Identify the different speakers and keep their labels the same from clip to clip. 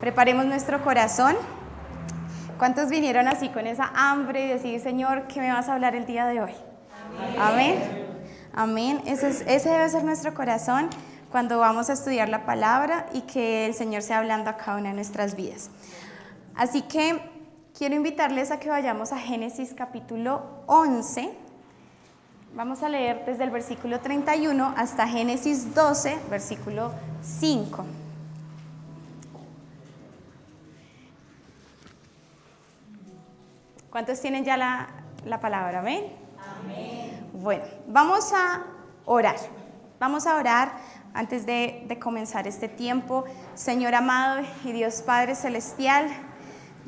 Speaker 1: Preparemos nuestro corazón. ¿Cuántos vinieron así con esa hambre y decir, Señor, ¿qué me vas a hablar el día de hoy? Amén. Amén. Ese debe ser nuestro corazón cuando vamos a estudiar la palabra y que el Señor sea hablando a cada una de nuestras vidas. Así que quiero invitarles a que vayamos a Génesis capítulo 11. Vamos a leer desde el versículo 31 hasta Génesis 12, versículo 5. ¿Cuántos tienen ya la palabra? ¿Amén? Amén. Bueno, vamos a orar. Vamos a orar antes de comenzar este tiempo. Señor amado y Dios Padre Celestial,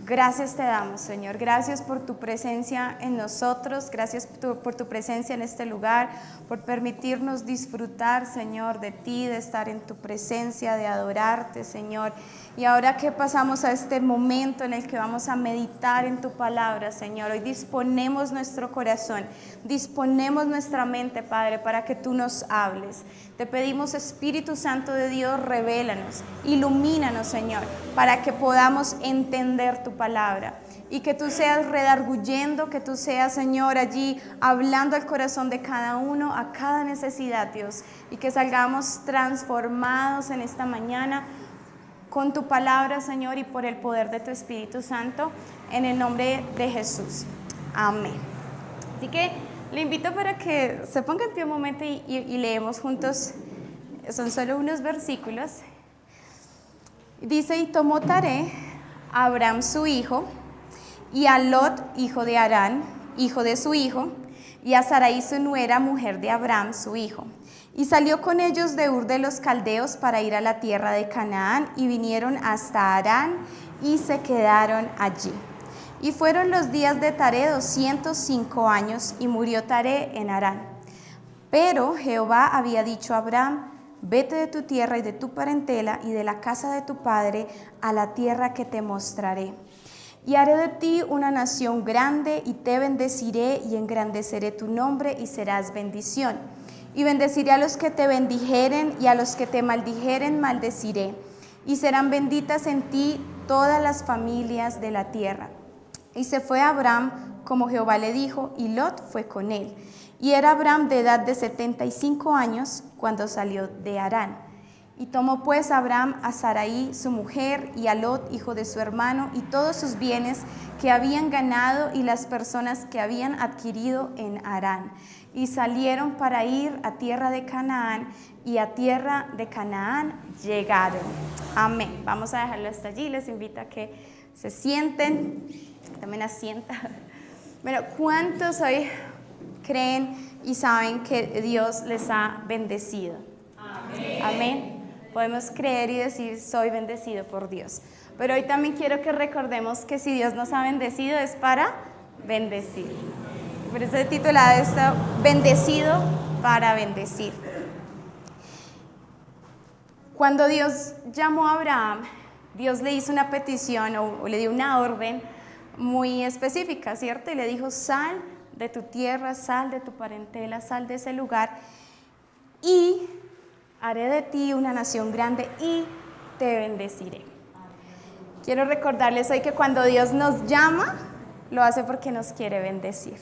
Speaker 1: gracias te damos, Señor. Gracias por tu presencia en nosotros. Gracias por tu presencia en este lugar, por permitirnos disfrutar, Señor, de ti, de estar en tu presencia, de adorarte, Señor. Y ahora que pasamos a este momento en el que vamos a meditar en tu palabra, Señor, hoy disponemos nuestro corazón, disponemos nuestra mente, Padre, para que tú nos hables. Te pedimos, Espíritu Santo de Dios, revélanos, ilumínanos, Señor, para que podamos entender tu palabra y que tú seas redarguyendo, que tú seas, Señor, allí hablando al corazón de cada uno, a cada necesidad, Dios, y que salgamos transformados en esta mañana con tu palabra, Señor, y por el poder de tu Espíritu Santo, en el nombre de Jesús. Amén. Así que le invito para que se ponga en pie un momento y leemos juntos. Son solo unos versículos. Dice, y tomó Taré a Abraham su hijo, y a Lot, hijo de Harán, hijo de su hijo, y a Sarai su nuera, mujer de Abraham su hijo. Y salió con ellos de Ur de los Caldeos para ir a la tierra de Canaán, y vinieron hasta Harán, y se quedaron allí. Y fueron los días de Taré 205 años, y murió Taré en Harán. Pero Jehová había dicho a Abraham, vete de tu tierra y de tu parentela y de la casa de tu padre a la tierra que te mostraré. Y haré de ti una nación grande, y te bendeciré y engrandeceré tu nombre, y serás bendición. Y bendeciré a los que te bendijeren, y a los que te maldijeren maldeciré. Y serán benditas en ti todas las familias de la tierra. Y se fue Abraham como Jehová le dijo, y Lot fue con él. Y era Abraham de edad de 75 años cuando salió de Harán. Y tomó pues Abraham a Sarai su mujer, y a Lot hijo de su hermano, y todos sus bienes que habían ganado y las personas que habían adquirido en Harán. Y salieron para ir a tierra de Canaán, y a tierra de Canaán llegaron. Amén. Vamos a dejarlo hasta allí. Les invito a que se sienten. También asienta. Bueno, ¿cuántos hoy creen y saben que Dios les ha bendecido? Amén. Amén. Podemos creer y decir, soy bendecido por Dios. Pero hoy también quiero que recordemos que si Dios nos ha bendecido es para bendecir. Por eso he titulado esto, bendecido para bendecir. Cuando Dios llamó a Abraham, Dios le hizo una petición o le dio una orden muy específica, ¿cierto? Y le dijo, sal de tu tierra, sal de tu parentela, sal de ese lugar y haré de ti una nación grande y te bendeciré. Quiero recordarles hoy que cuando Dios nos llama, lo hace porque nos quiere bendecir.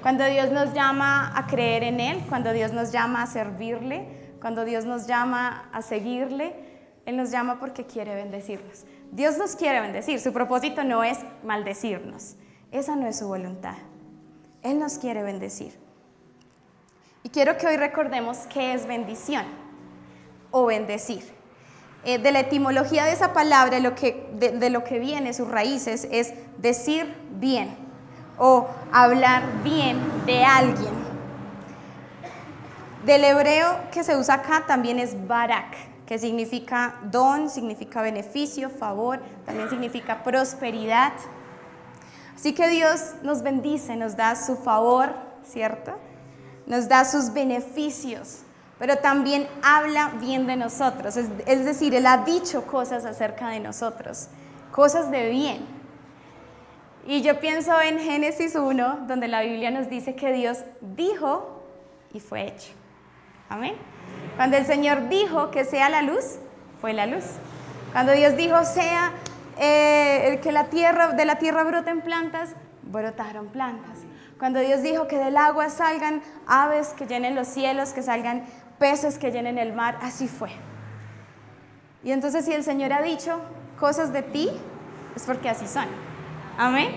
Speaker 1: Cuando Dios nos llama a creer en Él, cuando Dios nos llama a servirle, cuando Dios nos llama a seguirle, Él nos llama porque quiere bendecirnos. Dios nos quiere bendecir, su propósito no es maldecirnos, esa no es su voluntad. Él nos quiere bendecir. Y quiero que hoy recordemos qué es bendición o bendecir. De la etimología de esa palabra, de lo que viene, sus raíces, es decir bien o hablar bien de alguien. Del hebreo que se usa acá también es barak, que significa don, significa beneficio, favor, también significa prosperidad. Así que Dios nos bendice, nos da su favor, ¿cierto? Nos da sus beneficios, pero también habla bien de nosotros, es decir, Él ha dicho cosas acerca de nosotros, cosas de bien. Y yo pienso en Génesis 1, donde la Biblia nos dice que Dios dijo y fue hecho. Amén. Cuando el Señor dijo que sea la luz, fue la luz. Cuando Dios dijo, sea que de la tierra broten plantas, brotaron plantas. Cuando Dios dijo que del agua salgan aves que llenen los cielos, que salgan peces que llenen el mar, así fue. Y entonces si el Señor ha dicho cosas de ti, es porque así son. Amén.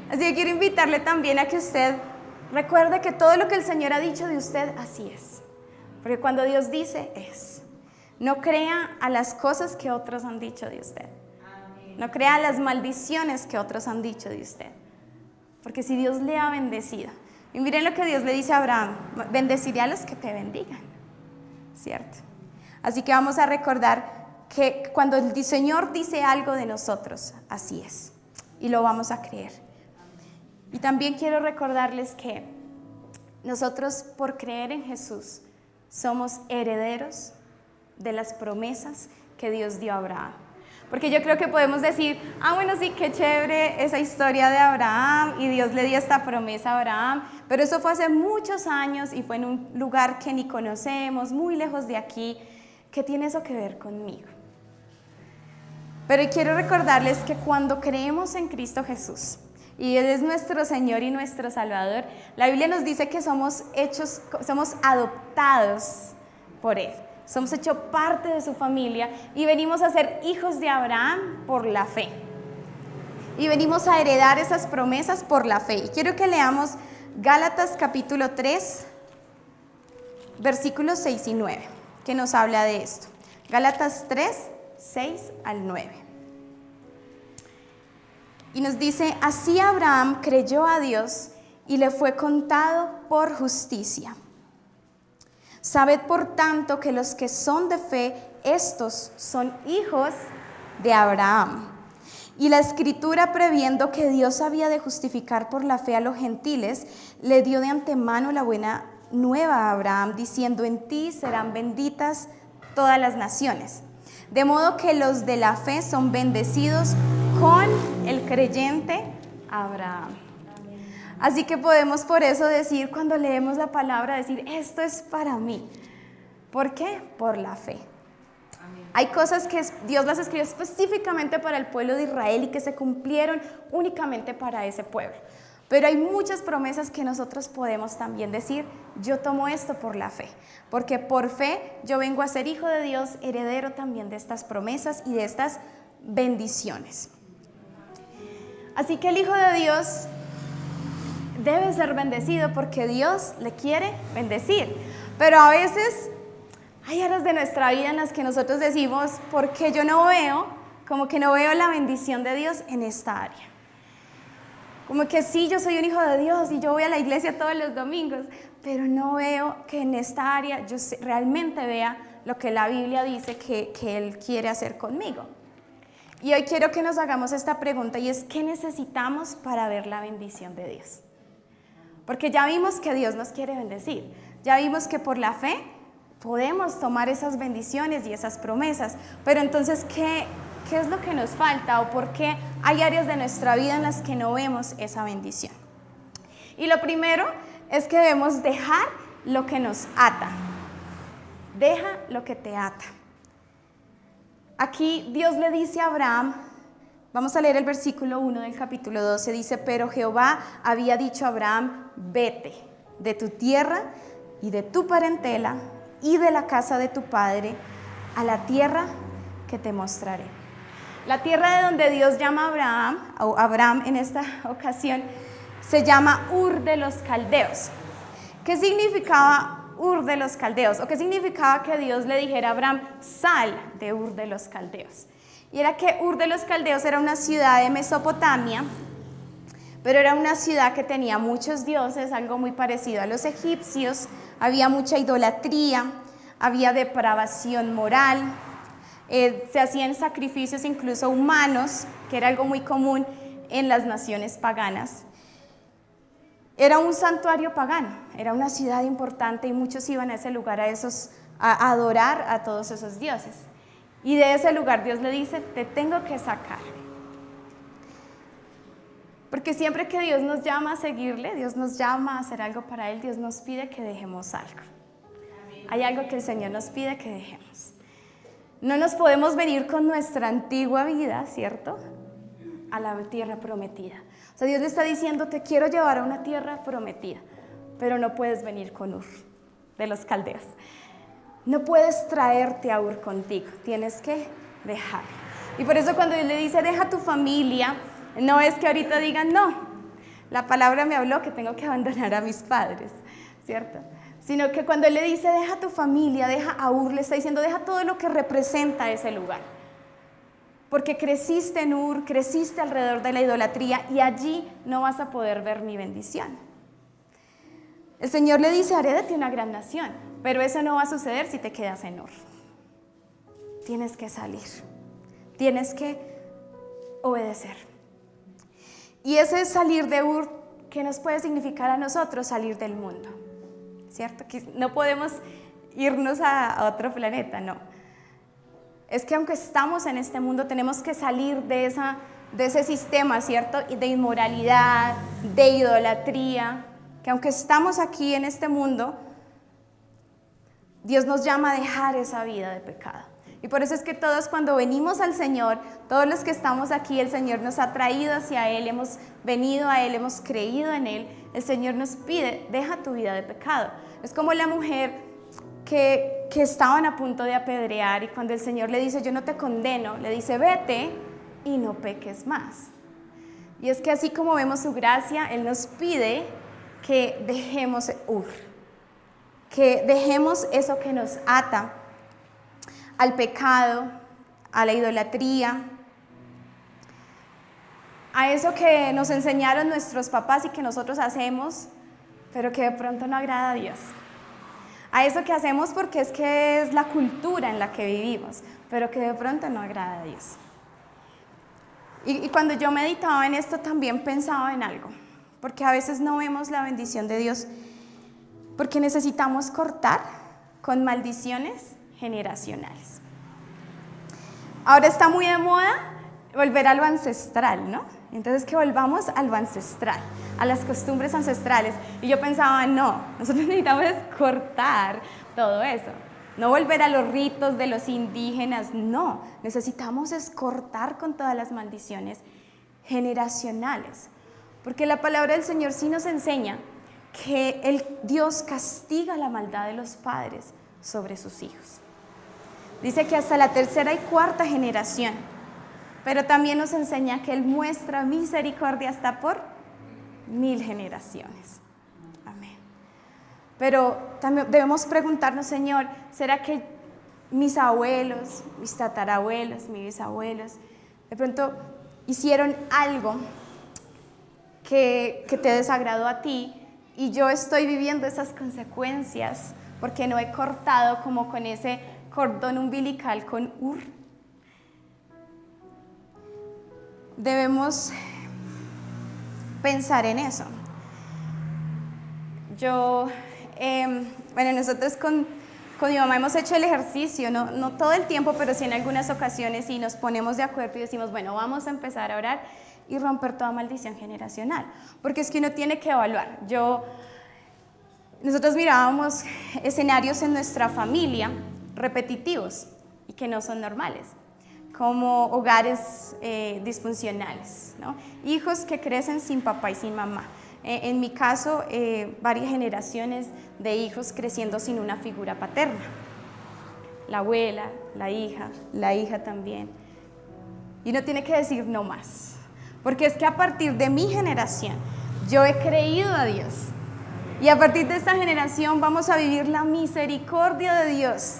Speaker 1: Así que quiero invitarle también a que usted recuerde que todo lo que el Señor ha dicho de usted, así es. Porque cuando Dios dice, es. No crea a las cosas que otros han dicho de usted. No crea a las maldiciones que otros han dicho de usted. Porque si Dios le ha bendecido, y miren lo que Dios le dice a Abraham, bendeciré a los que te bendigan, ¿cierto? Así que vamos a recordar que cuando el Señor dice algo de nosotros, así es, y lo vamos a creer. Y también quiero recordarles que nosotros, por creer en Jesús, somos herederos de las promesas que Dios dio a Abraham. Porque yo creo que podemos decir, bueno, sí, qué chévere esa historia de Abraham y Dios le dio esta promesa a Abraham, pero eso fue hace muchos años y fue en un lugar que ni conocemos, muy lejos de aquí. ¿Qué tiene eso que ver conmigo? Pero quiero recordarles que cuando creemos en Cristo Jesús y Él es nuestro Señor y nuestro Salvador, la Biblia nos dice que somos adoptados por Él. Somos hechos parte de su familia y venimos a ser hijos de Abraham por la fe. Y venimos a heredar esas promesas por la fe. Y quiero que leamos Gálatas capítulo 3, versículos 6 y 9, que nos habla de esto. Gálatas 3, 6 al 9. Y nos dice, así Abraham creyó a Dios y le fue contado por justicia. Sabed por tanto que los que son de fe, estos son hijos de Abraham. Y la Escritura, previendo que Dios había de justificar por la fe a los gentiles, le dio de antemano la buena nueva a Abraham, diciendo, en ti serán benditas todas las naciones. De modo que los de la fe son bendecidos con el creyente Abraham. Así que podemos por eso decir, cuando leemos la palabra, decir, esto es para mí. ¿Por qué? Por la fe. Amén. Hay cosas que Dios las escribió específicamente para el pueblo de Israel y que se cumplieron únicamente para ese pueblo. Pero hay muchas promesas que nosotros podemos también decir, yo tomo esto por la fe. Porque por fe yo vengo a ser hijo de Dios, heredero también de estas promesas y de estas bendiciones. Así que el Hijo de Dios debe ser bendecido porque Dios le quiere bendecir. Pero a veces hay áreas de nuestra vida en las que nosotros decimos, ¿por qué yo no veo? Como que no veo la bendición de Dios en esta área. Como que sí, yo soy un hijo de Dios y yo voy a la iglesia todos los domingos, pero no veo que en esta área yo realmente vea lo que la Biblia dice que Él quiere hacer conmigo. Y hoy quiero que nos hagamos esta pregunta y es, ¿qué necesitamos para ver la bendición de Dios? Porque ya vimos que Dios nos quiere bendecir, ya vimos que por la fe podemos tomar esas bendiciones y esas promesas, pero entonces, ¿qué es lo que nos falta o por qué hay áreas de nuestra vida en las que no vemos esa bendición? Y lo primero es que debemos dejar lo que nos ata. Deja lo que te ata. Aquí Dios le dice a Abraham, vamos a leer el versículo 1 del capítulo 12, dice, pero Jehová había dicho a Abraham, vete de tu tierra y de tu parentela y de la casa de tu padre a la tierra que te mostraré. La tierra de donde Dios llama a Abraham en esta ocasión se llama Ur de los Caldeos. ¿Qué significaba Ur de los Caldeos? ¿O qué significaba que Dios le dijera a Abraham, sal de Ur de los Caldeos? Y era que Ur de los Caldeos era una ciudad de Mesopotamia, pero era una ciudad que tenía muchos dioses, algo muy parecido a los egipcios, había mucha idolatría, había depravación moral, se hacían sacrificios incluso humanos, que era algo muy común en las naciones paganas. Era un santuario pagano, era una ciudad importante y muchos iban a ese lugar a adorar a todos esos dioses. Y de ese lugar Dios le dice, te tengo que sacar. Porque siempre que Dios nos llama a seguirle, Dios nos llama a hacer algo para Él, Dios nos pide que dejemos algo. Hay algo que el Señor nos pide que dejemos. No nos podemos venir con nuestra antigua vida, ¿cierto?, a la tierra prometida. O sea, Dios le está diciendo, te quiero llevar a una tierra prometida, pero no puedes venir con Ur de los caldeos. No puedes traerte a Ur contigo, tienes que dejar. Y por eso cuando Dios le dice, deja tu familia, no es que ahorita digan, no, la palabra me habló que tengo que abandonar a mis padres, ¿cierto? Sino que cuando Él le dice, deja tu familia, deja a Ur, le está diciendo, deja todo lo que representa ese lugar. Porque creciste en Ur, creciste alrededor de la idolatría y allí no vas a poder ver mi bendición. El Señor le dice, haré de ti una gran nación, pero eso no va a suceder si te quedas en Ur. Tienes que salir, tienes que obedecer. Y ese salir de Ur, ¿qué nos puede significar a nosotros? Salir del mundo, ¿cierto? Que no podemos irnos a otro planeta, no. Es que aunque estamos en este mundo, tenemos que salir de ese sistema, ¿cierto? De inmoralidad, de idolatría, que aunque estamos aquí en este mundo, Dios nos llama a dejar esa vida de pecado. Y por eso es que todos cuando venimos al Señor, todos los que estamos aquí, el Señor nos ha traído hacia Él, hemos venido a Él, hemos creído en Él, el Señor nos pide, deja tu vida de pecado. Es como la mujer que estaban a punto de apedrear y cuando el Señor le dice, yo no te condeno, le dice, vete y no peques más. Y es que así como vemos su gracia, Él nos pide que dejemos Ur, que dejemos eso que nos ata al pecado, a la idolatría, a eso que nos enseñaron nuestros papás y que nosotros hacemos, pero que de pronto no agrada a Dios. A eso que hacemos porque es que es la cultura en la que vivimos, pero que de pronto no agrada a Dios. Y cuando yo meditaba en esto también pensaba en algo, porque a veces no vemos la bendición de Dios, porque necesitamos cortar con maldiciones generacionales. Ahora está muy de moda volver a lo ancestral, ¿no? Entonces que volvamos a lo ancestral, a las costumbres ancestrales. Y yo pensaba, no, nosotros necesitamos cortar todo eso. No volver a los ritos de los indígenas, no. Necesitamos es cortar con todas las maldiciones generacionales. Porque la palabra del Señor sí nos enseña que Dios castiga la maldad de los padres sobre sus hijos. Dice que hasta la tercera y cuarta generación. Pero también nos enseña que Él muestra misericordia hasta por 1000 generaciones. Amén. Pero también debemos preguntarnos, Señor, ¿será que mis abuelos, mis tatarabuelos, mis bisabuelos, de pronto hicieron algo que te desagradó a ti y yo estoy viviendo esas consecuencias porque no he cortado como con ese cordón umbilical con Ur? Debemos pensar en eso. Nosotros con mi mamá hemos hecho el ejercicio, no todo el tiempo, pero sí en algunas ocasiones, y nos ponemos de acuerdo y decimos, bueno, vamos a empezar a orar y romper toda maldición generacional, porque es que uno tiene que evaluar. Nosotros mirábamos escenarios en nuestra familia repetitivos y que no son normales, como hogares disfuncionales, ¿no? Hijos que crecen sin papá y sin mamá. En mi caso, varias generaciones de hijos creciendo sin una figura paterna. La abuela, la hija también. Y uno tiene que decir no más, porque es que a partir de mi generación yo he creído a Dios y a partir de esta generación vamos a vivir la misericordia de Dios.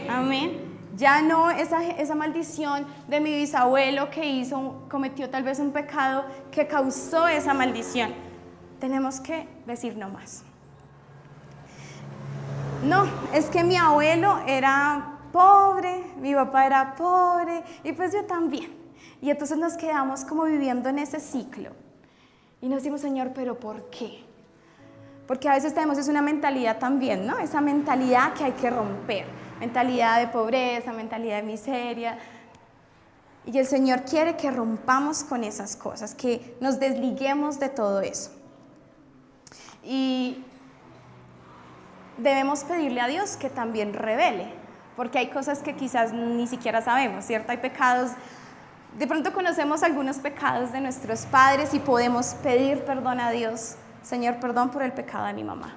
Speaker 1: Amén. Ya no esa maldición de mi bisabuelo que cometió tal vez un pecado que causó esa maldición. Tenemos que decir no más. No, es que mi abuelo era pobre, mi papá era pobre y pues yo también. Y entonces nos quedamos como viviendo en ese ciclo. Y nos decimos, Señor, ¿pero por qué? Porque a veces tenemos una mentalidad también, ¿no? Esa mentalidad que hay que romper. Mentalidad de pobreza, mentalidad de miseria. Y el Señor quiere que rompamos con esas cosas, que nos desliguemos de todo eso. Y debemos pedirle a Dios que también revele porque hay cosas que quizás ni siquiera sabemos, ¿cierto? Hay pecados, de pronto conocemos algunos pecados de nuestros padres y podemos pedir perdón a Dios. Señor, perdón por el pecado de mi mamá.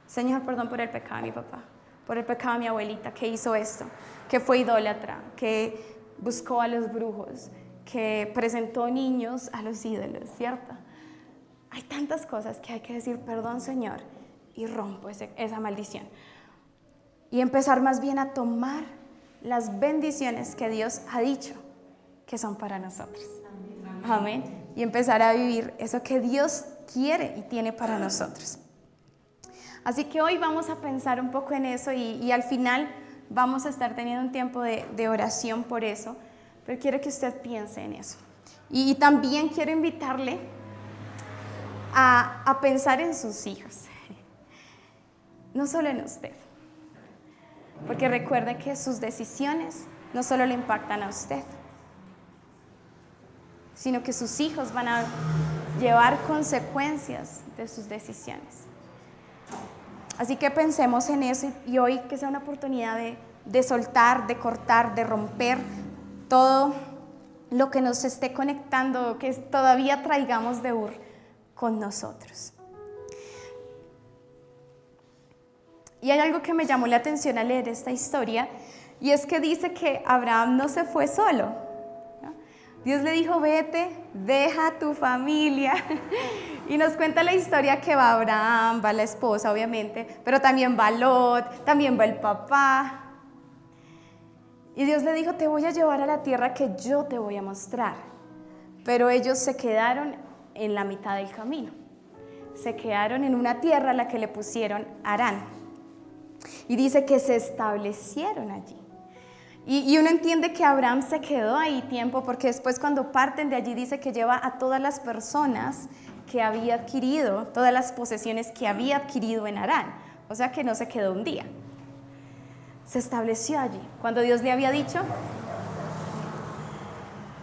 Speaker 1: Señor, perdón por el pecado de mi papá, por el pecado de mi abuelita que hizo esto, que fue idólatra, que buscó a los brujos, que presentó niños a los ídolos, ¿cierto? Hay tantas cosas que hay que decir, perdón, Señor, y rompo esa maldición. Y empezar más bien a tomar las bendiciones que Dios ha dicho que son para nosotros. Amén. Y empezar a vivir eso que Dios quiere y tiene para nosotros. Así que hoy vamos a pensar un poco en eso y al final vamos a estar teniendo un tiempo de oración por eso, pero quiero que usted piense en eso. Y también quiero invitarle a pensar en sus hijos, no solo en usted, porque recuerde que sus decisiones no solo le impactan a usted, sino que sus hijos van a llevar consecuencias de sus decisiones. Así que pensemos en eso y hoy que sea una oportunidad de soltar, de cortar, de romper todo lo que nos esté conectando, que todavía traigamos de Ur con nosotros. Y hay algo que me llamó la atención al leer esta historia, y es que dice que Abraham no se fue solo, ¿no? Dios le dijo, vete, deja tu familia. Y nos cuenta la historia que va Abraham, va la esposa obviamente, pero también va Lot, también va el papá. Y Dios le dijo, te voy a llevar a la tierra que yo te voy a mostrar. Pero ellos se quedaron en la mitad del camino. Se quedaron en una tierra a la que le pusieron Harán. Y dice que se establecieron allí. Y uno entiende que Abraham se quedó ahí tiempo, porque después cuando parten de allí dice que lleva a todas las personas que había adquirido, todas las posesiones que había adquirido en Harán. O sea que no se quedó un día. Se estableció allí, cuando Dios le había dicho,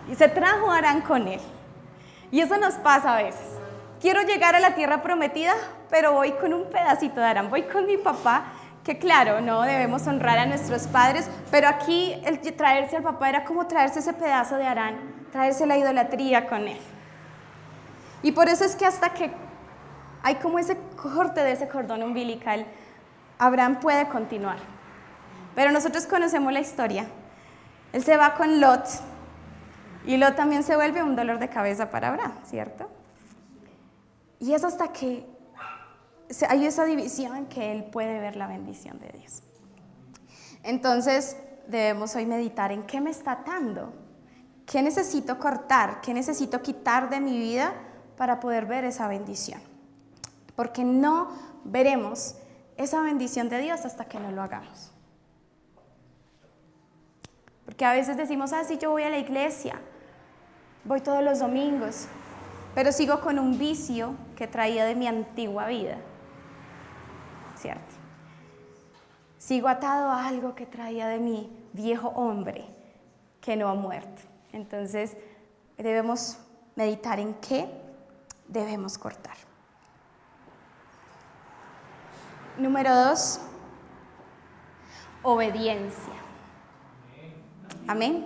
Speaker 1: y se trajo a Harán con él. Y eso nos pasa a veces. Quiero llegar a la tierra prometida, pero voy con un pedacito de Harán, voy con mi papá, que claro, no debemos honrar a nuestros padres, pero aquí el traerse al papá era como traerse ese pedazo de Harán, traerse la idolatría con él. Y por eso es que hasta que hay como ese corte de ese cordón umbilical, Abraham puede continuar. Pero nosotros conocemos la historia. Él se va con Lot, y Lot también se vuelve un dolor de cabeza para Abraham, ¿cierto? Y es hasta que hay esa división que él puede ver la bendición de Dios. Entonces debemos hoy meditar en qué me está atando, qué necesito cortar, qué necesito quitar de mi vida para poder ver esa bendición. Porque no veremos esa bendición de Dios hasta que no lo hagamos. Porque a veces decimos, sí, yo voy a la iglesia, voy todos los domingos, pero sigo con un vicio que traía de mi antigua vida, ¿cierto? Sigo atado a algo que traía de mi viejo hombre que no ha muerto. Entonces debemos meditar en qué debemos cortar. Número 2, obediencia. Amén.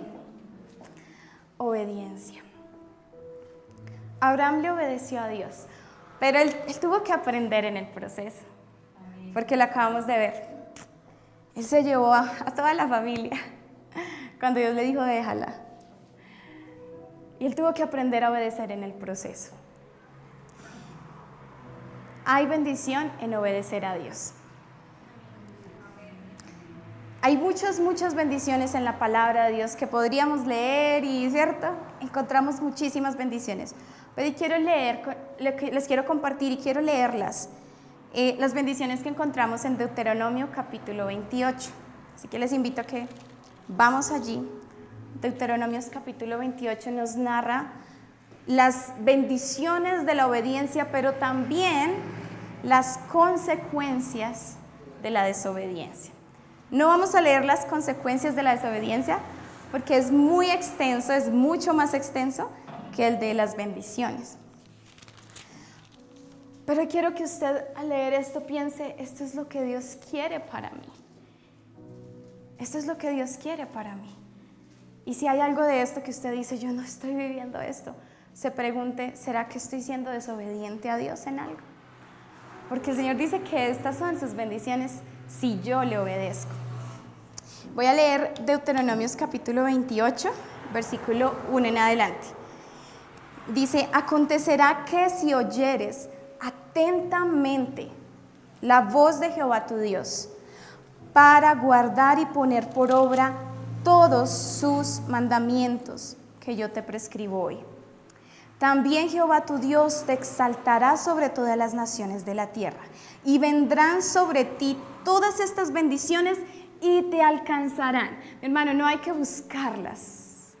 Speaker 1: Obediencia. Abraham le obedeció a Dios, pero él tuvo que aprender en el proceso, porque lo acabamos de ver. Él se llevó a toda la familia cuando Dios le dijo déjala. Y él tuvo que aprender a obedecer en el proceso. Hay bendición en obedecer a Dios. Hay muchas bendiciones en la palabra de Dios que podríamos leer y, ¿cierto? Encontramos muchísimas bendiciones. Pero les quiero compartir y quiero leerlas. Las bendiciones que encontramos en Deuteronomio capítulo 28. Así que les invito a que vamos allí. Deuteronomio capítulo 28 nos narra las bendiciones de la obediencia, pero también las consecuencias de la desobediencia. No vamos a leer las consecuencias de la desobediencia porque es muy extenso, es mucho más extenso que el de las bendiciones. Pero quiero que usted al leer esto piense, esto es lo que Dios quiere para mí. esto es lo que Dios quiere para mí. Y si hay algo de esto que usted dice, yo no estoy viviendo esto, se pregunte, ¿será que estoy siendo desobediente a Dios en algo? Porque el Señor dice que estas son sus bendiciones si yo le obedezco. Voy a leer Deuteronomios capítulo 28, versículo 1 en adelante. Dice, acontecerá que si oyeres atentamente la voz de Jehová tu Dios, para guardar y poner por obra todos sus mandamientos que yo te prescribo hoy. También Jehová tu Dios te exaltará sobre todas las naciones de la tierra, y vendrán sobre ti todas estas bendiciones y te alcanzarán. Mi hermano, no hay que buscarlas.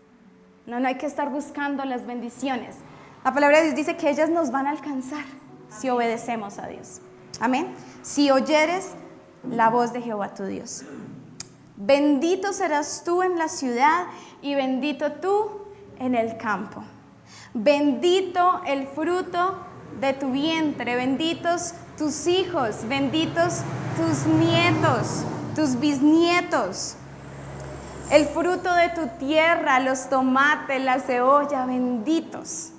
Speaker 1: No hay que estar buscando las bendiciones. La palabra de Dios dice que ellas nos van a alcanzar si obedecemos a Dios. Amén. Si oyeres la voz de Jehová tu Dios. Bendito serás tú en la ciudad y bendito tú en el campo. Bendito el fruto de tu vientre, benditos tus hijos, benditos tus nietos, tus bisnietos. El fruto de tu tierra, los tomates, la cebolla, benditos.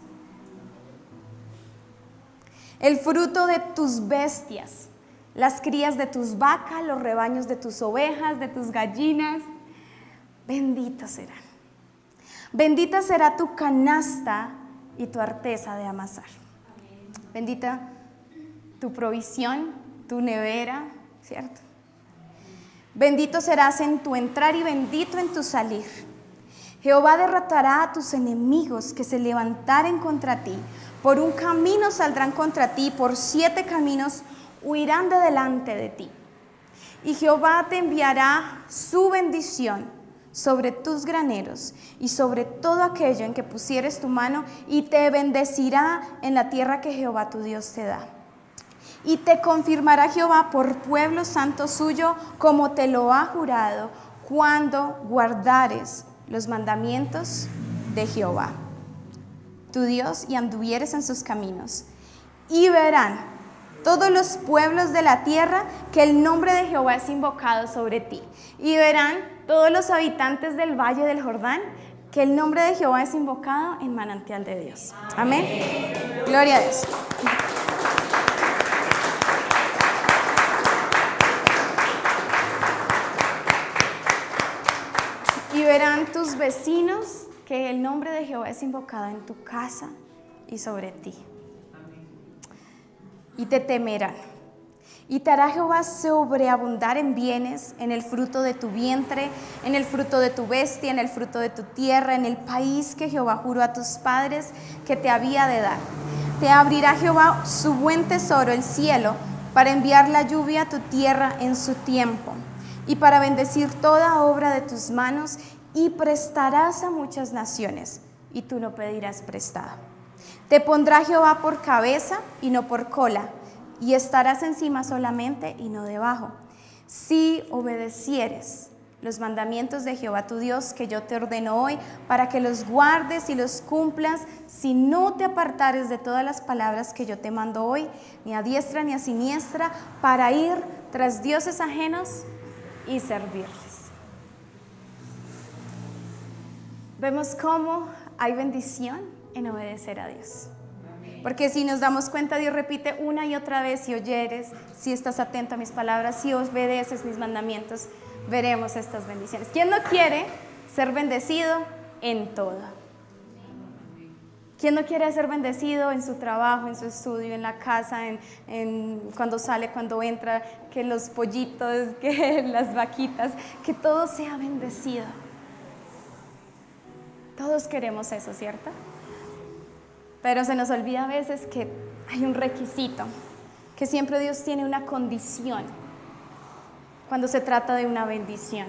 Speaker 1: El fruto de tus bestias, las crías de tus vacas, los rebaños de tus ovejas, de tus gallinas, benditos serán. Bendita será tu canasta y tu arteza de amasar. Bendita tu provisión, tu nevera, ¿cierto? Bendito serás en tu entrar y bendito en tu salir. Jehová derrotará a tus enemigos que se levantaren contra ti. Por un camino saldrán contra ti, por 7 caminos huirán de delante de ti. Y Jehová te enviará su bendición sobre tus graneros y sobre todo aquello en que pusieres tu mano, y te bendecirá en la tierra que Jehová tu Dios te da. Y te confirmará Jehová por pueblo santo suyo, como te lo ha jurado, cuando guardares los mandamientos de Jehová tu Dios y anduvieres en sus caminos. Y verán todos los pueblos de la tierra que el nombre de Jehová es invocado sobre ti. Y verán todos los habitantes del valle del Jordán que el nombre de Jehová es invocado en manantial de Dios. Amén. Gloria a Dios. Y verán tus vecinos que el nombre de Jehová es invocado en tu casa y sobre ti. Y te temerán. Y te hará Jehová sobreabundar en bienes, en el fruto de tu vientre, en el fruto de tu bestia, en el fruto de tu tierra, en el país que Jehová juró a tus padres que te había de dar. Te abrirá Jehová su buen tesoro, el cielo, para enviar la lluvia a tu tierra en su tiempo, y para bendecir toda obra de tus manos, y prestarás a muchas naciones, y tú no pedirás prestado. Te pondrá Jehová por cabeza y no por cola, y estarás encima solamente y no debajo, si obedecieres los mandamientos de Jehová tu Dios que yo te ordeno hoy, para que los guardes y los cumplas, si no te apartares de todas las palabras que yo te mando hoy, ni a diestra ni a siniestra, para ir tras dioses ajenos y servirles. Vemos cómo hay bendición en obedecer a Dios. Porque si nos damos cuenta, Dios repite una y otra vez: si oyeres, si estás atento a mis palabras, si obedeces mis mandamientos, veremos estas bendiciones. ¿Quién no quiere ser bendecido en todo? ¿Quién no quiere ser bendecido en su trabajo, en su estudio, en la casa, en cuando sale, cuando entra, que los pollitos, que las vaquitas, que todo sea bendecido? Todos queremos eso, ¿cierto? Pero se nos olvida a veces que hay un requisito, que siempre Dios tiene una condición cuando se trata de una bendición.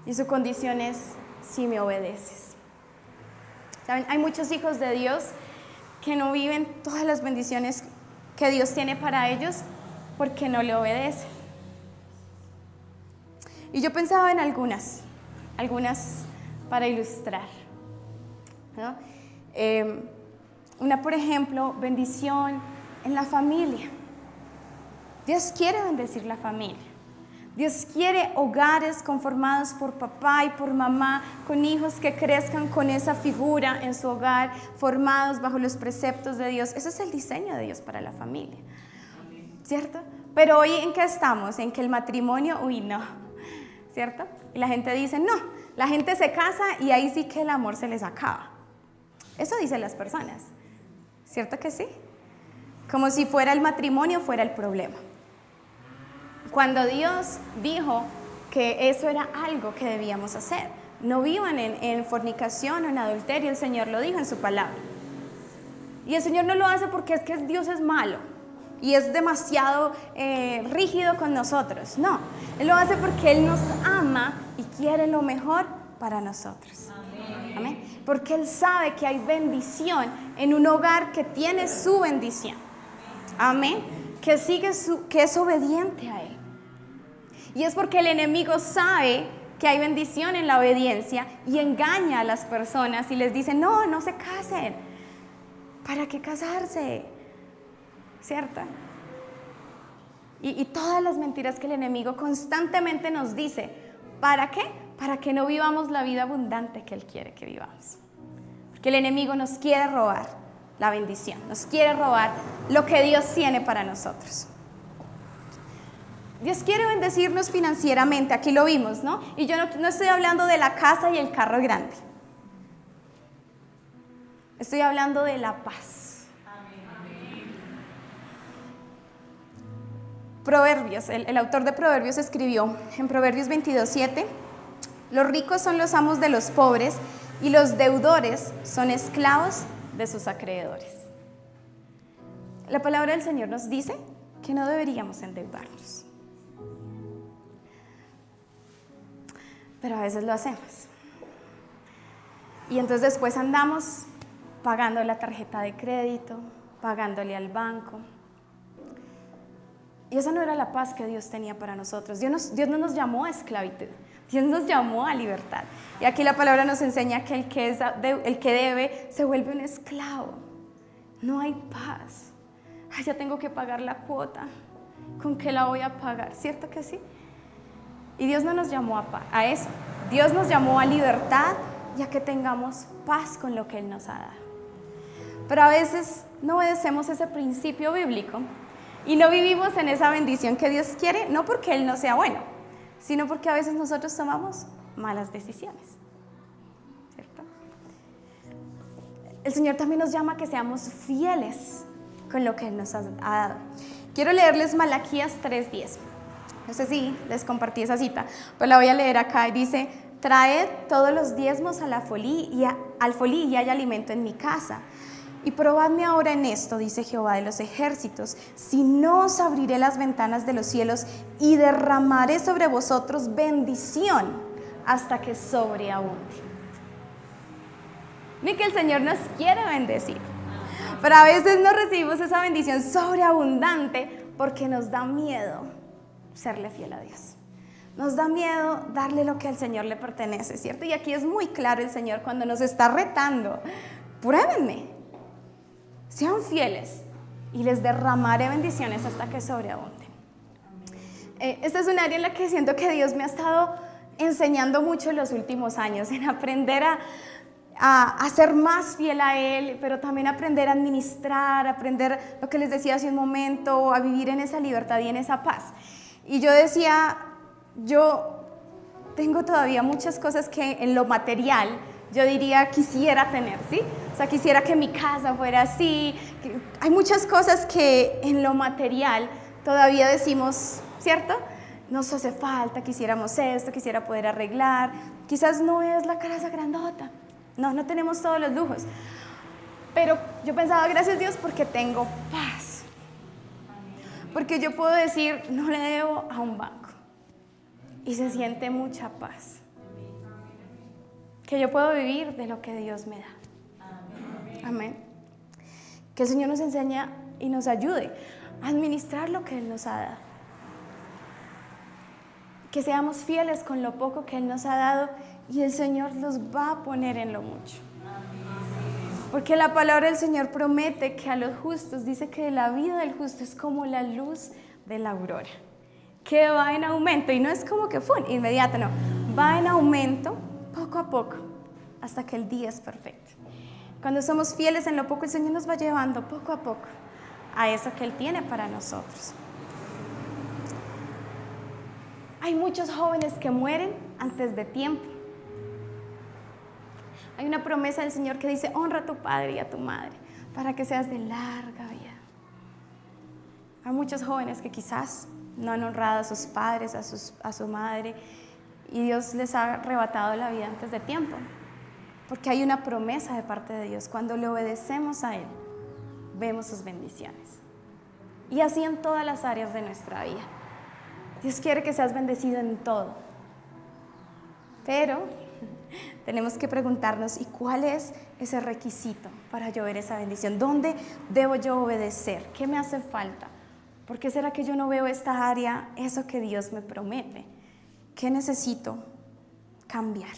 Speaker 1: Y su condición es: si me obedeces. ¿Saben? Hay muchos hijos de Dios que no viven todas las bendiciones que Dios tiene para ellos porque no le obedecen. Y yo pensaba en algunas para ilustrar, ¿no? Una, por ejemplo, bendición en la familia. Dios quiere bendecir la familia. Dios quiere hogares conformados por papá y por mamá, con hijos que crezcan con esa figura en su hogar, formados bajo los preceptos de Dios. Ese es el diseño de Dios para la familia, ¿cierto? Pero hoy, ¿en qué estamos? En que el matrimonio, no, ¿cierto? Y la gente dice, no, la gente se casa y ahí sí que el amor se les acaba. Eso dicen las personas, ¿cierto que sí? Como si fuera el matrimonio fuera el problema. Cuando Dios dijo que eso era algo que debíamos hacer. No vivan en fornicación o en adulterio, el Señor lo dijo en su palabra. Y el Señor no lo hace porque es que Dios es malo y es demasiado rígido con nosotros. No, Él lo hace porque Él nos ama y quiere lo mejor para nosotros. Amén. Amén. Porque Él sabe que hay bendición en un hogar que tiene su bendición. Amén. Que es obediente a Él. Y es porque el enemigo sabe que hay bendición en la obediencia y engaña a las personas y les dice, no, no se casen. ¿Para qué casarse? ¿Cierto? Y todas las mentiras que el enemigo constantemente nos dice. ¿Para qué? Para que no vivamos la vida abundante que Él quiere que vivamos. Porque el enemigo nos quiere robar la bendición, nos quiere robar lo que Dios tiene para nosotros. Dios quiere bendecirnos financieramente, aquí lo vimos, ¿no? Y yo no estoy hablando de la casa y el carro grande. Estoy hablando de la paz. Proverbios, el autor de Proverbios escribió en Proverbios 22:7, los ricos son los amos de los pobres y los deudores son esclavos de sus acreedores. La palabra del Señor nos dice que no deberíamos endeudarnos. Pero a veces lo hacemos. Y entonces después andamos pagando la tarjeta de crédito, pagándole al banco. Y esa no era la paz que Dios tenía para nosotros. Dios no nos llamó a esclavitud, Dios nos llamó a libertad. Y aquí la palabra nos enseña que el que debe se vuelve un esclavo. No hay paz. Ay, ya tengo que pagar la cuota. ¿Con qué la voy a pagar? ¿Cierto que sí? Y Dios no nos llamó a eso. Dios nos llamó a libertad y a que tengamos paz con lo que Él nos ha dado. Pero a veces no obedecemos ese principio bíblico y no vivimos en esa bendición que Dios quiere, no porque Él no sea bueno, sino porque a veces nosotros tomamos malas decisiones. ¿Cierto? El Señor también nos llama a que seamos fieles con lo que Él nos ha dado. Quiero leerles Malaquías 3:10. No sé si les compartí esa cita, pero la voy a leer acá y dice, traed todos los diezmos al alfolí y hay alimento en mi casa. Y probadme ahora en esto, dice Jehová de los ejércitos, si no os abriré las ventanas de los cielos y derramaré sobre vosotros bendición hasta que sobreabunde. Ni que el Señor nos quiere bendecir, pero a veces no recibimos esa bendición sobreabundante porque nos da miedo serle fiel a Dios. Nos da miedo darle lo que al Señor le pertenece, ¿cierto? Y aquí es muy claro el Señor cuando nos está retando. Pruébenme, sean fieles y les derramaré bendiciones hasta que sobreabunden. Esta es un área en la que siento que Dios me ha estado enseñando mucho en los últimos años, en aprender a ser más fiel a Él, pero también aprender a administrar, aprender lo que les decía hace un momento, a vivir en esa libertad y en esa paz. Y yo decía, yo tengo todavía muchas cosas que en lo material yo diría quisiera tener, ¿sí? O sea, quisiera que mi casa fuera así. Hay muchas cosas que en lo material todavía decimos, ¿cierto? Nos hace falta, quisiéramos esto, quisiera poder arreglar. Quizás no es la casa grandota, no tenemos todos los lujos. Pero yo pensaba, gracias a Dios, porque tengo paz. Porque yo puedo decir, no le debo a un banco. Y se siente mucha paz. Que yo puedo vivir de lo que Dios me da. Amén. Que el Señor nos enseñe y nos ayude a administrar lo que Él nos ha dado. Que seamos fieles con lo poco que Él nos ha dado y el Señor los va a poner en lo mucho. Porque la palabra del Señor promete que a los justos, dice que la vida del justo es como la luz de la aurora. que va en aumento, y no es como que fue inmediato, no, va en aumento poco a poco, hasta que el día es perfecto. Cuando somos fieles en lo poco, el Señor nos va llevando poco a poco a eso que Él tiene para nosotros. Hay muchos jóvenes que mueren antes de tiempo. Hay una promesa del Señor que dice: honra a tu padre y a tu madre para que seas de larga vida. Hay muchos jóvenes que quizás no han honrado a sus padres, a su madre, y Dios les ha arrebatado la vida antes de tiempo, porque hay una promesa de parte de Dios. Cuando le obedecemos a Él, vemos sus bendiciones. Y así en todas las áreas de nuestra vida. Dios quiere que seas bendecido en todo. Pero tenemos que preguntarnos: ¿y cuál es ese requisito para yo ver esa bendición? ¿Dónde debo yo obedecer? ¿Qué me hace falta? ¿Por qué será que yo no veo esta área, eso que Dios me promete? ¿Qué necesito cambiar?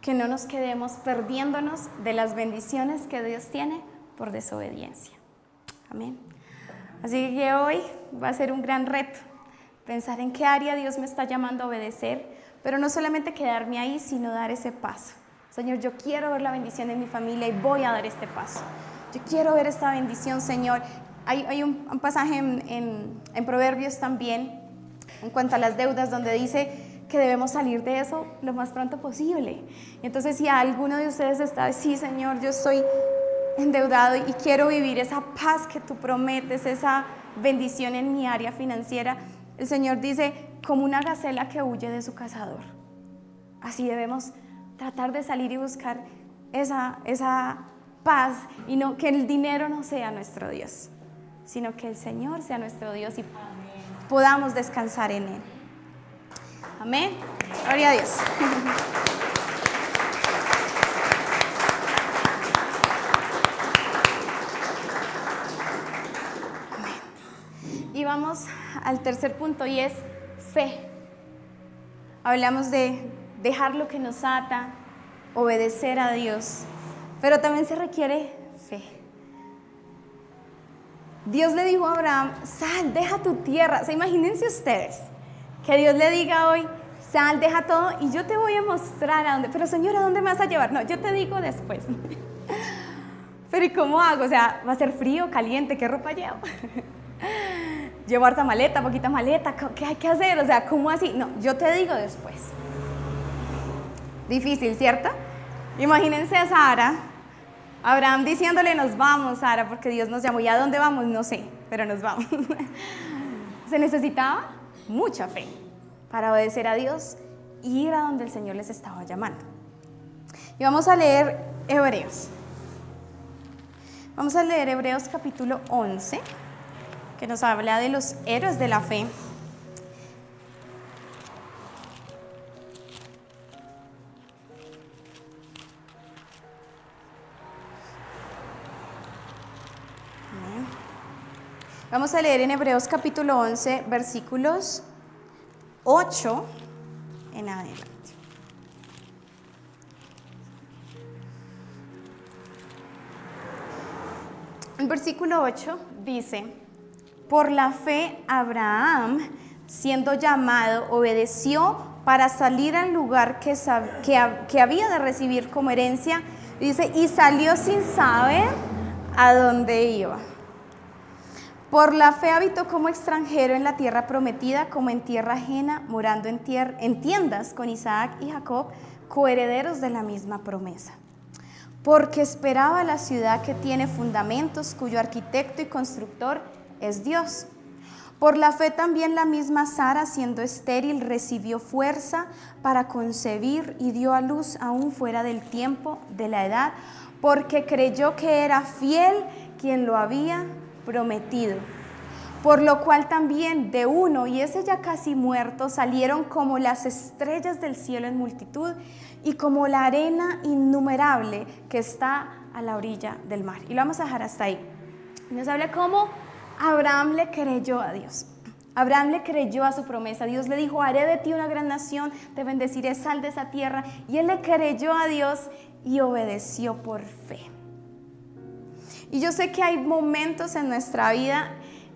Speaker 1: Que no nos quedemos perdiéndonos de las bendiciones que Dios tiene por desobediencia. Amén. Así que hoy va a ser un gran reto pensar en qué área Dios me está llamando a obedecer, pero no solamente quedarme ahí, sino dar ese paso. Señor, yo quiero ver la bendición en mi familia y voy a dar este paso. Yo quiero ver esta bendición, Señor. Hay un pasaje en Proverbios también, en cuanto a las deudas, donde dice que debemos salir de eso lo más pronto posible. Entonces, si alguno de ustedes está: sí, Señor, yo estoy endeudado y quiero vivir esa paz que tú prometes, esa bendición en mi área financiera, el Señor dice: como una gacela que huye de su cazador. Así debemos tratar de salir y buscar esa paz, y no que el dinero no sea nuestro Dios, sino que el Señor sea nuestro Dios y podamos descansar en Él. Amén. Gloria a Dios. Amén. Y vamos al tercer punto, y es fe. Hablamos de dejar lo que nos ata, obedecer a Dios, pero también se requiere fe. Dios le dijo a Abraham: sal, deja tu tierra. O sea, imagínense ustedes que Dios le diga hoy: sal, deja todo y yo te voy a mostrar a dónde. Pero Señor, ¿a dónde me vas a llevar? No, yo te digo después. Pero ¿y cómo hago? O sea, ¿va a ser frío, caliente? ¿Qué ropa llevo? ¿Llevo harta maleta, poquita maleta? ¿Qué hay que hacer? O sea, ¿cómo así? No, yo te digo después. Difícil, ¿cierto? Imagínense a Sara, Abraham diciéndole: nos vamos, Sara, porque Dios nos llamó. ¿Y a dónde vamos? No sé, pero nos vamos. Se necesitaba mucha fe para obedecer a Dios y ir a donde el Señor les estaba llamando. Y vamos a leer Hebreos. Vamos a leer Hebreos capítulo 11, que nos habla de los héroes de la fe. Vamos a leer en Hebreos capítulo 11, versículos 8 en adelante. El versículo 8 dice: por la fe Abraham, siendo llamado, obedeció para salir al lugar que había de recibir como herencia. Dice: y salió sin saber a dónde iba. Por la fe habitó como extranjero en la tierra prometida, como en tierra ajena, morando en tiendas con Isaac y Jacob, coherederos de la misma promesa. Porque esperaba la ciudad que tiene fundamentos, cuyo arquitecto y constructor es Dios. Por la fe también la misma Sara, siendo estéril, recibió fuerza para concebir y dio a luz aún fuera del tiempo de la edad, porque creyó que era fiel quien lo había prometido. Por lo cual también de uno, y ese ya casi muerto, salieron como las estrellas del cielo en multitud y como la arena innumerable que está a la orilla del mar. Y lo vamos a dejar hasta ahí. Nos habla cómo Abraham le creyó a Dios. Abraham le creyó a su promesa. Dios le dijo: haré de ti una gran nación, te bendeciré, sal de esa tierra. Y él le creyó a Dios y obedeció por fe. Y yo sé que hay momentos en nuestra vida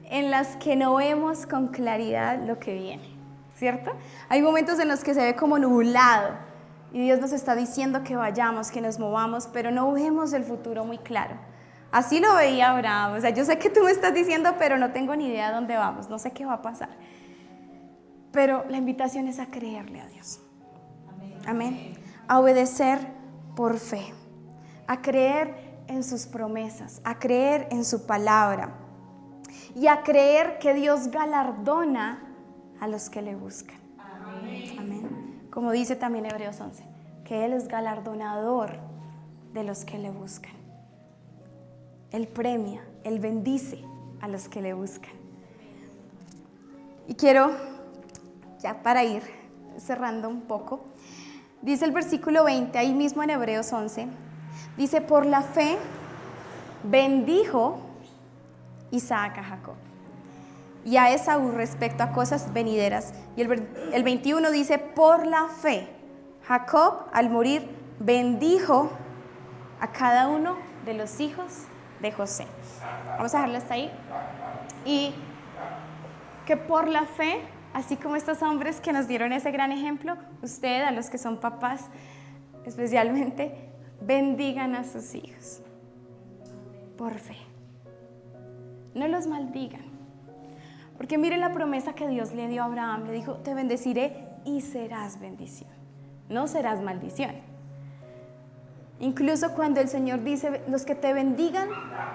Speaker 1: en las que no vemos con claridad lo que viene, ¿cierto? Hay momentos en los que se ve como nublado y Dios nos está diciendo que vayamos, que nos movamos, pero no vemos el futuro muy claro. Así lo veía Abraham. O sea, yo sé que tú me estás diciendo, pero no tengo ni idea de dónde vamos, no sé qué va a pasar. Pero la invitación es a creerle a Dios. Amén. A obedecer por fe, a creer en sus promesas, a creer en su palabra y a creer que Dios galardona a los que le buscan. Amén. Amén. Como dice también Hebreos 11, que Él es galardonador de los que le buscan. Él premia, Él bendice a los que le buscan. Y quiero, ya para ir cerrando un poco, dice el versículo 20, ahí mismo en Hebreos 11, dice, por la fe bendijo Isaac a Jacob y a Esaú respecto a cosas venideras. Y el 21 dice, por la fe Jacob al morir bendijo a cada uno de los hijos de José. Vamos a dejarlo hasta ahí. Y que por la fe, así como estos hombres que nos dieron ese gran ejemplo, usted, a los que son papás especialmente, bendigan a sus hijos por fe. No los maldigan. Porque miren la promesa que Dios le dio a Abraham. Le dijo, te bendeciré y serás bendición. No serás maldición. Incluso cuando el Señor dice, los que te bendigan,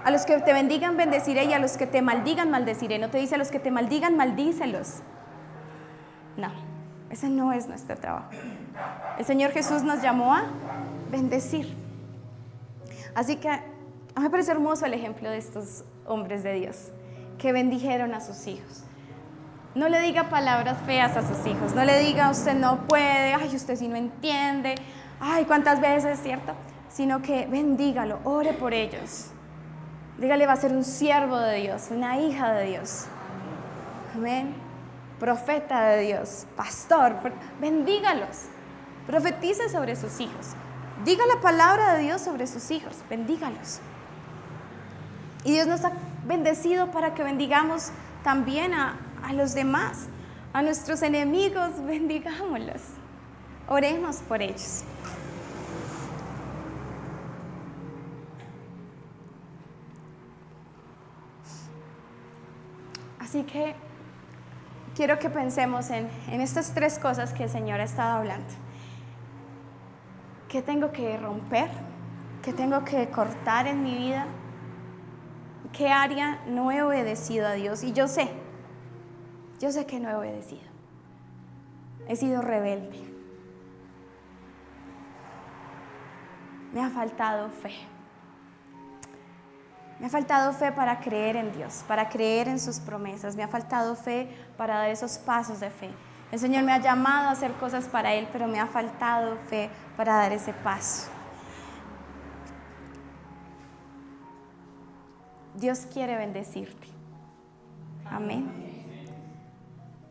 Speaker 1: a los que te bendigan bendeciré y a los que te maldigan maldeciré. No te dice a los que te maldigan maldícelos. No, ese no es nuestro trabajo. El Señor Jesús nos llamó a bendecir. Así que a mí me parece hermoso el ejemplo de estos hombres de Dios que bendijeron a sus hijos. No le diga palabras feas a sus hijos. No le diga, usted no puede, ay, usted sí no entiende, ay, cuántas veces, ¿cierto? Sino que bendígalo, ore por ellos. Dígale, va a ser un siervo de Dios, una hija de Dios. Amén. Profeta de Dios, pastor, bendígalos. Profetice sobre sus hijos. Diga la palabra de Dios sobre sus hijos, bendígalos. Y Dios nos ha bendecido para que bendigamos también a los demás, a nuestros enemigos, bendigámoslos. Oremos por ellos. Así que quiero que pensemos en estas tres cosas que el Señor ha estado hablando. ¿Qué tengo que romper? ¿Qué tengo que cortar en mi vida? ¿Qué área no he obedecido a Dios? Y yo sé que no he obedecido. He sido rebelde. Me ha faltado fe. Me ha faltado fe para creer en Dios, para creer en sus promesas. Me ha faltado fe para dar esos pasos de fe. El Señor me ha llamado a hacer cosas para Él, pero me ha faltado fe para dar ese paso. Dios quiere bendecirte. Amén.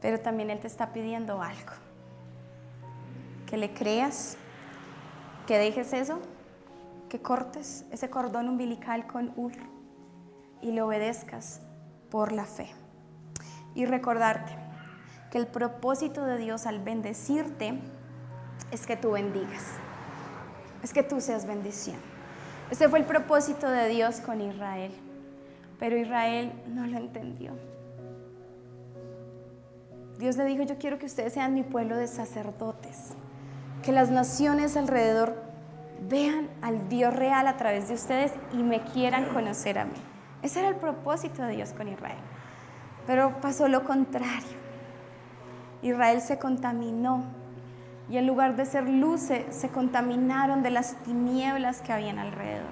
Speaker 1: Pero también Él te está pidiendo algo. Que le creas, que dejes eso, que cortes ese cordón umbilical con Ur y le obedezcas por la fe. Y recordarte que el propósito de Dios al bendecirte es que tú bendigas, es que tú seas bendición. Ese fue el propósito de Dios con Israel, pero Israel no lo entendió. Dios le dijo, yo quiero que ustedes sean mi pueblo de sacerdotes, que las naciones alrededor vean al Dios real a través de ustedes y me quieran conocer a mí. Ese era el propósito de Dios con Israel. Pero pasó lo contrario. Israel se contaminó y en lugar de ser luz, se contaminaron de las tinieblas que habían alrededor.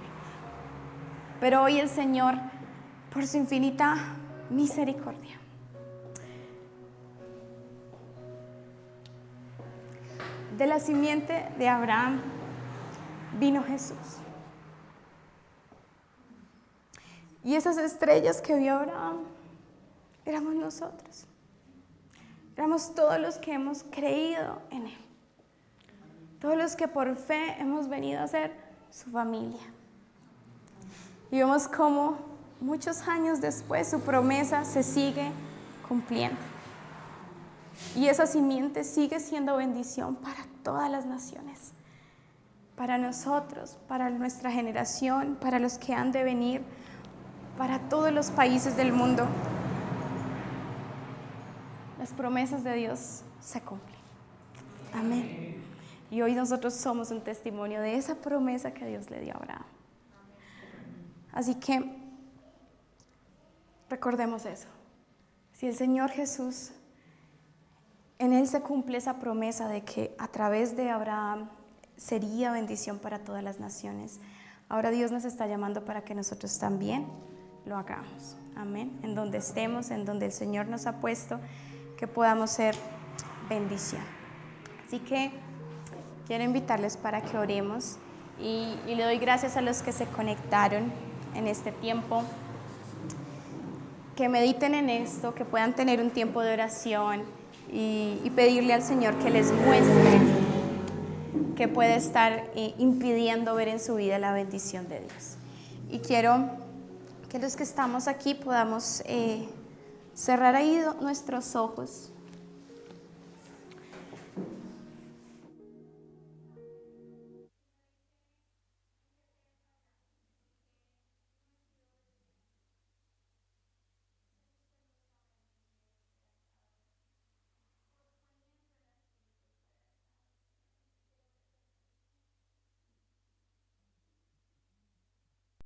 Speaker 1: Pero hoy el Señor, por su infinita misericordia, de la simiente de Abraham vino Jesús. Y esas estrellas que vio Abraham éramos nosotros. Éramos todos los que hemos creído en Él. Todos los que por fe hemos venido a ser su familia. Y vemos cómo muchos años después su promesa se sigue cumpliendo. Y esa simiente sigue siendo bendición para todas las naciones, para nosotros, para nuestra generación, para los que han de venir, para todos los países del mundo. Las promesas de Dios se cumplen. Amén. Y hoy nosotros somos un testimonio de esa promesa que Dios le dio a Abraham. Así que recordemos eso. Si el Señor Jesús, en Él se cumple esa promesa de que a través de Abraham sería bendición para todas las naciones, ahora Dios nos está llamando para que nosotros también lo hagamos. Amén. En donde estemos, en donde el Señor nos ha puesto, que podamos ser bendición. Así que quiero invitarles para que oremos y le doy gracias a los que se conectaron en este tiempo, que mediten en esto, que puedan tener un tiempo de oración y pedirle al Señor que les muestre que puede estar impidiendo ver en su vida la bendición de Dios. Y quiero que los que estamos aquí podamos cerrar ahí nuestros ojos